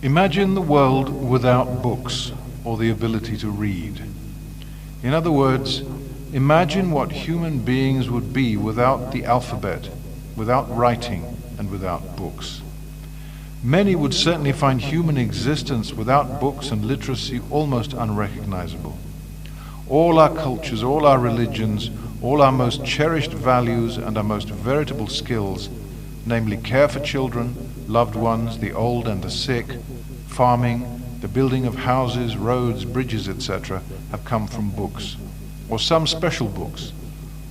Imagine the world without books or the ability to read. In other words, imagine what human beings would be without the alphabet, without writing, and without books. Many would certainly find human existence without books and literacy almost unrecognizable. All our cultures, all our religions, all our most cherished values and our most veritable skills, namely care for children, loved ones, the old and the sick, farming, the building of houses, roads, bridges, etc., have come from books, or some special books,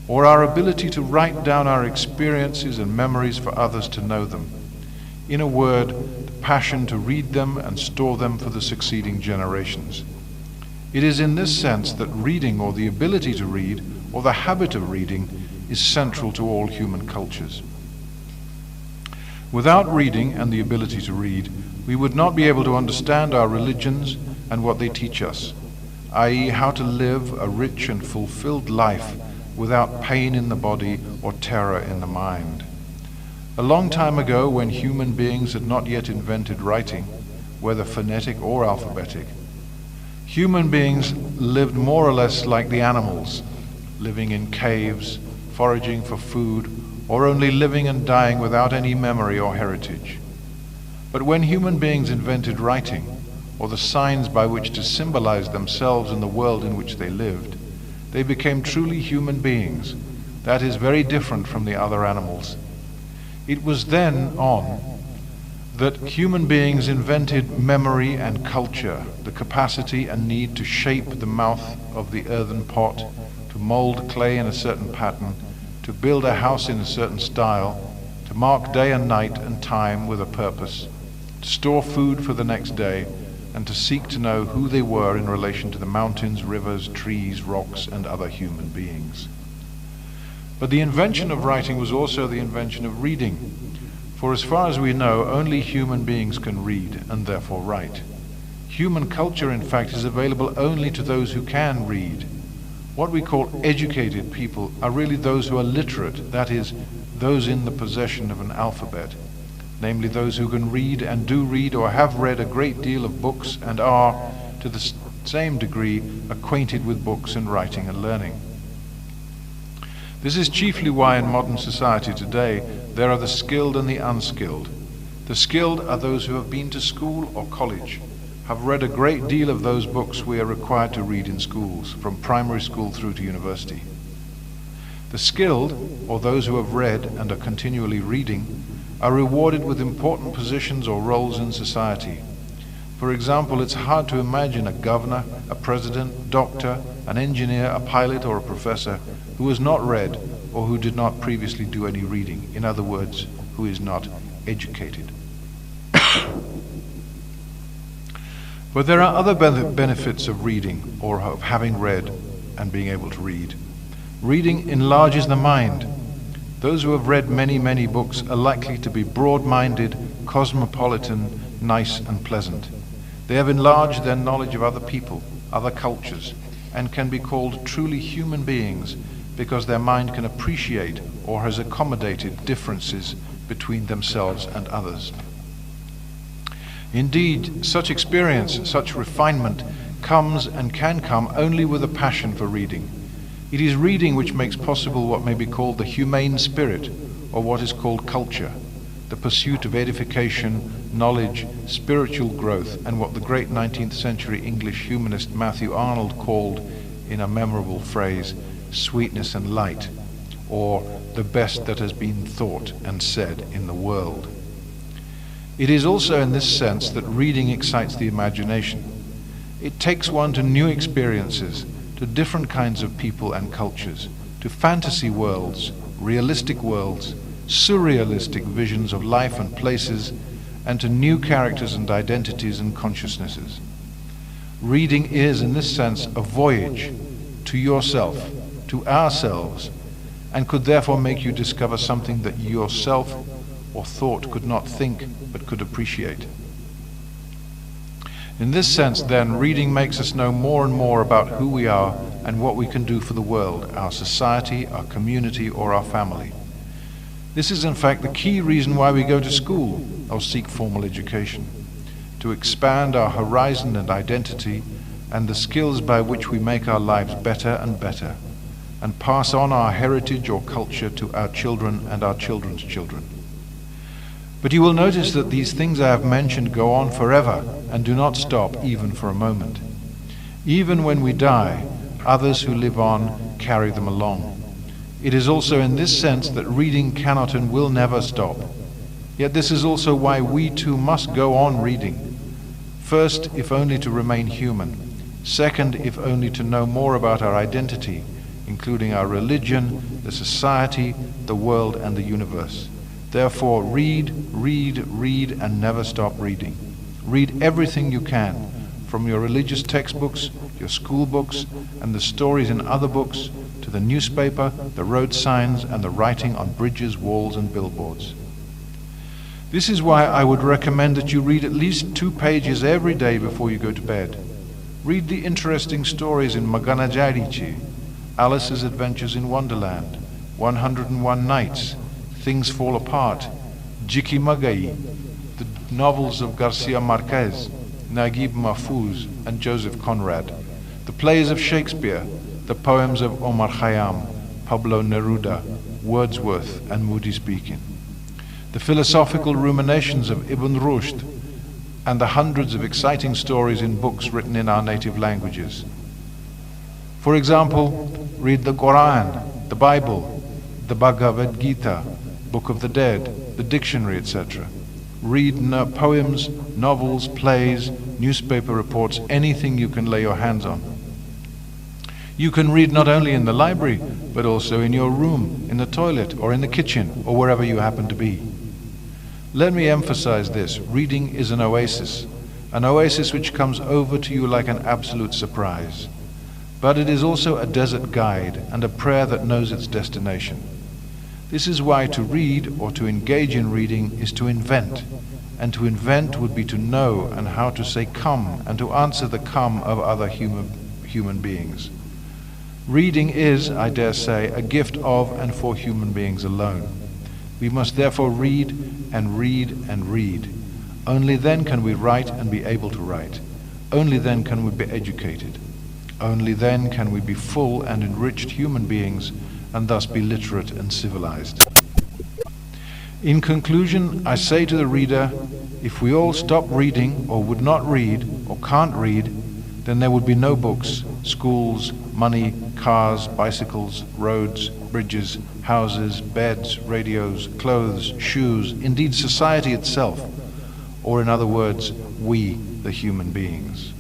or our ability to write down our experiences and memories for others to know them. In a word, the passion to read them and store them for the succeeding generations. It is in this sense that reading, or the ability to read, or the habit of reading, is central to all human cultures. Without reading and the ability to read, we would not be able to understand our religions and what they teach us, i.e., how to live a rich and fulfilled life without pain in the body or terror in the mind. A long time ago, when human beings had not yet invented writing, whether phonetic or alphabetic, human beings lived more or less like the animals, living in caves, foraging for food, or only living and dying without any memory or heritage. But when human beings invented writing, or the signs by which to symbolize themselves and the world in which they lived, they became truly human beings, that is, very different from the other animals. It was then on that human beings invented memory and culture, the capacity and need to shape the mouth of the earthen pot, to mold clay in a certain pattern, to build a house in a certain style, to mark day and night and time with a purpose, to store food for the next day, and to seek to know who they were in relation to the mountains, rivers, trees, rocks, and other human beings. But the invention of writing was also the invention of reading, for as far as we know, only human beings can read and therefore write. Human culture, in fact, is available only to those who can read. What we call educated people are really those who are literate, that is, those in the possession of an alphabet, namely those who can read and do read or have read a great deal of books and are, to the same degree, acquainted with books and writing and learning. This is chiefly why in modern society today there are the skilled and the unskilled. The skilled are those who have been to school or college, have read a great deal of those books we are required to read in schools, from primary school through to university. The skilled, or those who have read and are continually reading, are rewarded with important positions or roles in society. For example, it's hard to imagine a governor, a president, doctor, an engineer, a pilot, or a professor who has not read or who did not previously do any reading. In other words, who is not educated. But there are other benefits of reading, or of having read and being able to read. Reading enlarges the mind. Those who have read many, many books are likely to be broad-minded, cosmopolitan, nice and pleasant. They have enlarged their knowledge of other people, other cultures, and can be called truly human beings because their mind can appreciate or has accommodated differences between themselves and others. Indeed, such experience, such refinement comes and can come only with a passion for reading. It is reading which makes possible what may be called the humane spirit, or what is called culture, the pursuit of edification, knowledge, spiritual growth, and what the great 19th century English humanist Matthew Arnold called, in a memorable phrase, sweetness and light, or the best that has been thought and said in the world. It is also in this sense that reading excites the imagination. It takes one to new experiences, to different kinds of people and cultures, to fantasy worlds, realistic worlds, surrealistic visions of life and places, and to new characters and identities and consciousnesses. Reading is, in this sense, a voyage to yourself, to ourselves, and could therefore make you discover something that you yourself or thought could not think but could appreciate. In this sense, then, reading makes us know more and more about who we are and what we can do for the world, our society, our community, or our family. This is, in fact, the key reason why we go to school or seek formal education. to expand our horizon and identity and the skills by which we make our lives better and better, and pass on our heritage or culture to our children and our children's children. But you will notice that these things I have mentioned go on forever and do not stop even for a moment. Even when we die, others who live on carry them along. It is also in this sense that reading cannot and will never stop. Yet this is also why we too must go on reading. First, if only to remain human. Second, if only to know more about our identity, including our religion, the society, the world, and the universe. Therefore, read, read, read, and never stop reading. Read everything you can, from your religious textbooks, your school books, and the stories in other books, to the newspaper, the road signs, and the writing on bridges, walls, and billboards. This is why I would recommend that you read at least 2 pages every day before you go to bed. Read the interesting stories in Maganajarichi, Alice's Adventures in Wonderland, 101 Nights, Things Fall Apart, Jiki Magai, the novels of Garcia Marquez, Naguib Mahfouz, and Joseph Conrad, the plays of Shakespeare, the poems of Omar Khayyam, Pablo Neruda, Wordsworth, and Moody Speaking, the philosophical ruminations of Ibn Rushd, and the hundreds of exciting stories in books written in our native languages. For example, read the Quran, the Bible, the Bhagavad Gita, Book of the Dead, the dictionary, etc. Read poems, novels, plays, newspaper reports, anything you can lay your hands on. You can read not only in the library, but also in your room, in the toilet, or in the kitchen, or wherever you happen to be. Let me emphasize this: reading is an oasis which comes over to you like an absolute surprise. But it is also a desert guide and a prayer that knows its destination. This is why to read or to engage in reading is to invent, and to invent would be to know and how to say come and to answer the come of other human beings. Reading is, I dare say, a gift of and for human beings alone. We must therefore read and read and read. Only then can we write and be able to write. Only then can we be educated. Only then can we be full and enriched human beings and thus be literate and civilized. In conclusion, I say to the reader, if we all stop reading or would not read or can't read, then there would be no books, schools, money, cars, bicycles, roads, bridges, houses, beds, radios, clothes, shoes, indeed society itself, or in other words, we, the human beings.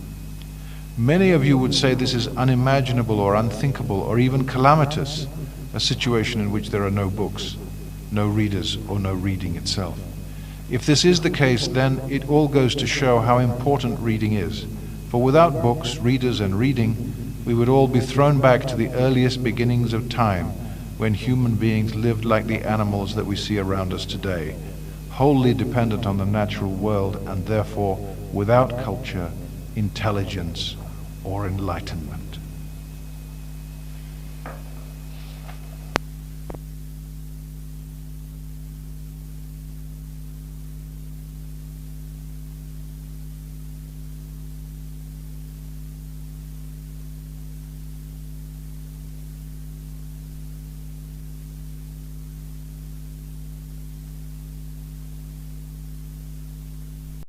Many of you would say this is unimaginable or unthinkable or even calamitous, a situation in which there are no books, no readers, or no reading itself. If this is the case, then it all goes to show how important reading is. For without books, readers, and reading, we would all be thrown back to the earliest beginnings of time, when human beings lived like the animals that we see around us today, wholly dependent on the natural world and therefore without culture, intelligence, or enlightenment.